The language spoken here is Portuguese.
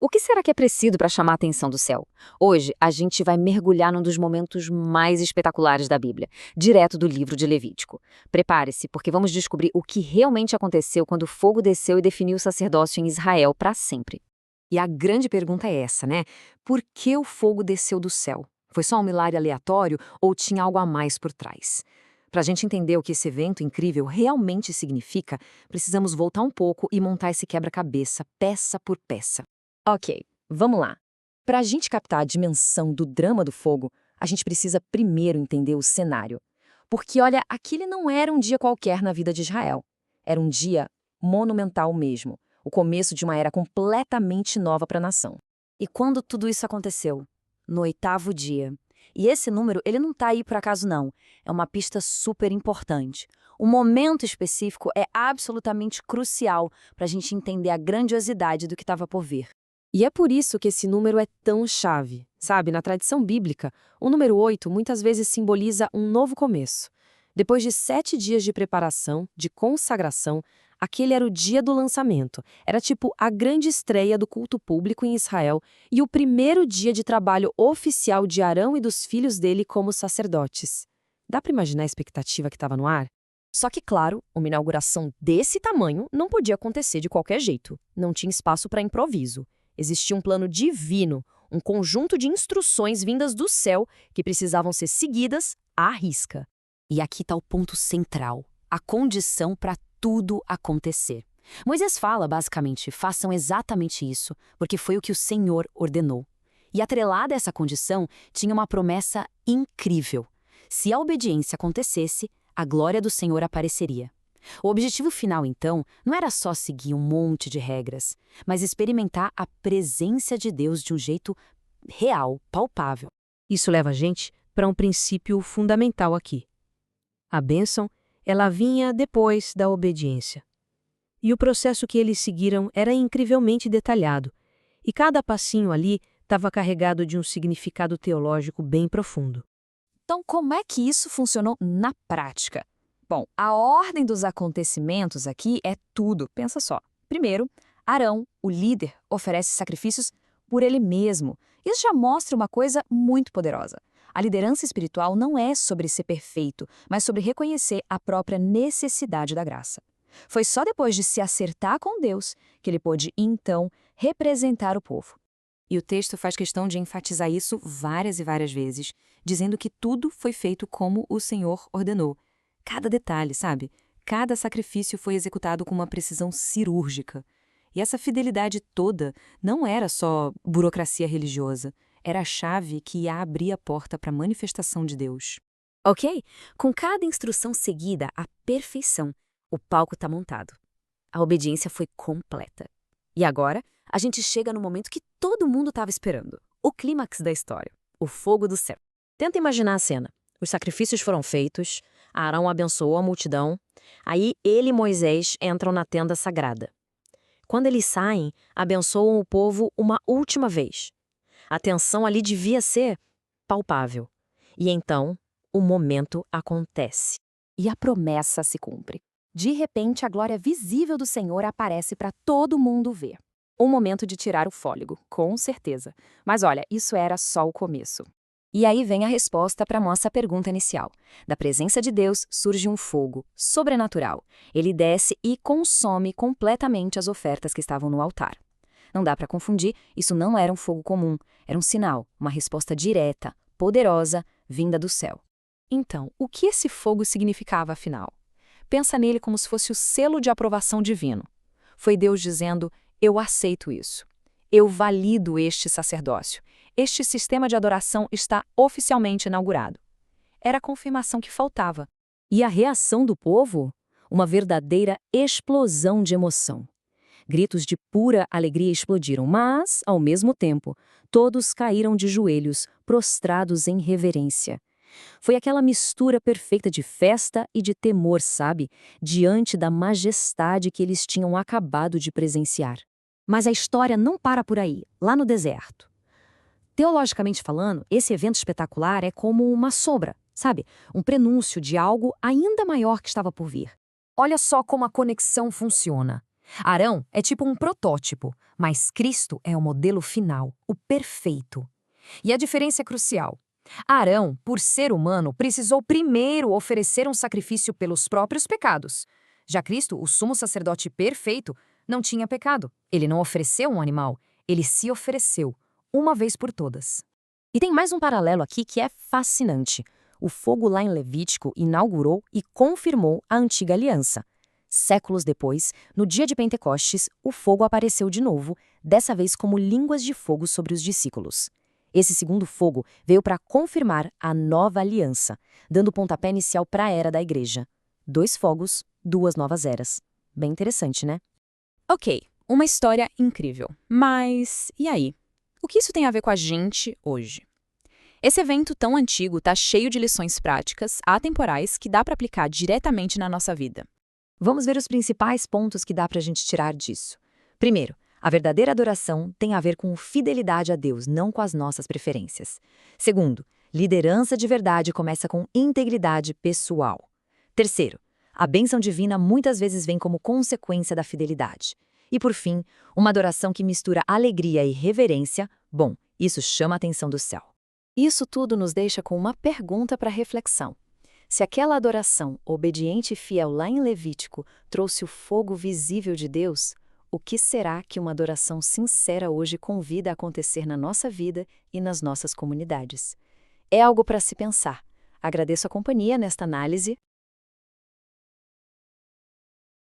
O que será que é preciso para chamar a atenção do céu? Hoje, a gente vai mergulhar num dos momentos mais espetaculares da Bíblia, direto do livro de Levítico. Prepare-se, porque vamos descobrir o que realmente aconteceu quando o fogo desceu e definiu o sacerdócio em Israel para sempre. E a grande pergunta é essa, né? Por que o fogo desceu do céu? Foi só um milagre aleatório ou tinha algo a mais por trás? Para a gente entender o que esse evento incrível realmente significa, precisamos voltar um pouco e montar esse quebra-cabeça, peça por peça. Ok, vamos lá. Para a gente captar a dimensão do drama do fogo, a gente precisa primeiro entender o cenário. Porque, olha, aquele não era um dia qualquer na vida de Israel. Era um dia monumental mesmo, o começo de uma era completamente nova para a nação. E quando tudo isso aconteceu? No 8º dia. E esse número, ele não está aí por acaso não. É uma pista super importante. O momento específico é absolutamente crucial para a gente entender a grandiosidade do que estava por vir. E é por isso que esse número é tão chave. Sabe, na tradição bíblica, o número 8 muitas vezes simboliza um novo começo. Depois de 7 dias de preparação, de consagração, aquele era o dia do lançamento. Era tipo a grande estreia do culto público em Israel e o primeiro dia de trabalho oficial de Arão e dos filhos dele como sacerdotes. Dá para imaginar a expectativa que estava no ar? Só que, claro, uma inauguração desse tamanho não podia acontecer de qualquer jeito. Não tinha espaço para improviso. Existia um plano divino, um conjunto de instruções vindas do céu que precisavam ser seguidas à risca. E aqui está o ponto central, a condição para tudo acontecer. Moisés fala, basicamente, façam exatamente isso, porque foi o que o Senhor ordenou. E atrelada a essa condição, tinha uma promessa incrível. Se a obediência acontecesse, a glória do Senhor apareceria. O objetivo final, então, não era só seguir um monte de regras, mas experimentar a presença de Deus de um jeito real, palpável. Isso leva a gente para um princípio fundamental aqui. A bênção, ela vinha depois da obediência. E o processo que eles seguiram era incrivelmente detalhado, e cada passinho ali estava carregado de um significado teológico bem profundo. Então, como é que isso funcionou na prática? Bom, a ordem dos acontecimentos aqui é tudo, pensa só. Primeiro, Arão, o líder, oferece sacrifícios por ele mesmo. Isso já mostra uma coisa muito poderosa. A liderança espiritual não é sobre ser perfeito, mas sobre reconhecer a própria necessidade da graça. Foi só depois de se acertar com Deus que ele pôde, então, representar o povo. E o texto faz questão de enfatizar isso várias e várias vezes, dizendo que tudo foi feito como o Senhor ordenou. Cada detalhe, sabe? Cada sacrifício foi executado com uma precisão cirúrgica. E essa fidelidade toda não era só burocracia religiosa, era a chave que ia abrir a porta para a manifestação de Deus. Ok? Com cada instrução seguida à perfeição, o palco está montado. A obediência foi completa. E agora, a gente chega no momento que todo mundo estava esperando. O clímax da história. O fogo do céu. Tenta imaginar a cena. Os sacrifícios foram feitos, Arão abençoou a multidão, aí ele e Moisés entram na tenda sagrada. Quando eles saem, abençoam o povo uma última vez. A tensão ali devia ser palpável. E então, o momento acontece. E a promessa se cumpre. De repente, a glória visível do Senhor aparece para todo mundo ver. Um momento de tirar o fôlego, com certeza. Mas olha, isso era só o começo. E aí vem a resposta para a nossa pergunta inicial. Da presença de Deus surge um fogo sobrenatural. Ele desce e consome completamente as ofertas que estavam no altar. Não dá para confundir, isso não era um fogo comum, era um sinal, uma resposta direta, poderosa, vinda do céu. Então, o que esse fogo significava afinal? Pensa nele como se fosse o selo de aprovação divino. Foi Deus dizendo, eu aceito isso. Eu valido este sacerdócio. Este sistema de adoração está oficialmente inaugurado. Era a confirmação que faltava. E a reação do povo? Uma verdadeira explosão de emoção. Gritos de pura alegria explodiram, mas, ao mesmo tempo, todos caíram de joelhos, prostrados em reverência. Foi aquela mistura perfeita de festa e de temor, sabe? Diante da majestade que eles tinham acabado de presenciar. Mas a história não para por aí, lá no deserto. Teologicamente falando, esse evento espetacular é como uma sombra, sabe? Um prenúncio de algo ainda maior que estava por vir. Olha só como a conexão funciona. Arão é tipo um protótipo, mas Cristo é o modelo final, o perfeito. E a diferença é crucial. Arão, por ser humano, precisou primeiro oferecer um sacrifício pelos próprios pecados. Já Cristo, o sumo sacerdote perfeito, não tinha pecado. Ele não ofereceu um animal, ele se ofereceu, uma vez por todas. E tem mais um paralelo aqui que é fascinante. O fogo lá em Levítico inaugurou e confirmou a antiga aliança. Séculos depois, no dia de Pentecostes, o fogo apareceu de novo, dessa vez como línguas de fogo sobre os discípulos. Esse segundo fogo veio para confirmar a nova aliança, dando o pontapé inicial para a era da igreja. 2 fogos, 2 novas eras. Bem interessante, né? Ok, uma história incrível. Mas e aí? O que isso tem a ver com a gente hoje? Esse evento tão antigo está cheio de lições práticas, atemporais, que dá para aplicar diretamente na nossa vida. Vamos ver os principais pontos que dá para a gente tirar disso. Primeiro, a verdadeira adoração tem a ver com fidelidade a Deus, não com as nossas preferências. Segundo, liderança de verdade começa com integridade pessoal. Terceiro, a bênção divina muitas vezes vem como consequência da fidelidade. E por fim, uma adoração que mistura alegria e reverência, bom, isso chama a atenção do céu. Isso tudo nos deixa com uma pergunta para reflexão. Se aquela adoração obediente e fiel lá em Levítico trouxe o fogo visível de Deus, o que será que uma adoração sincera hoje convida a acontecer na nossa vida e nas nossas comunidades? É algo para se pensar. Agradeço a companhia nesta análise.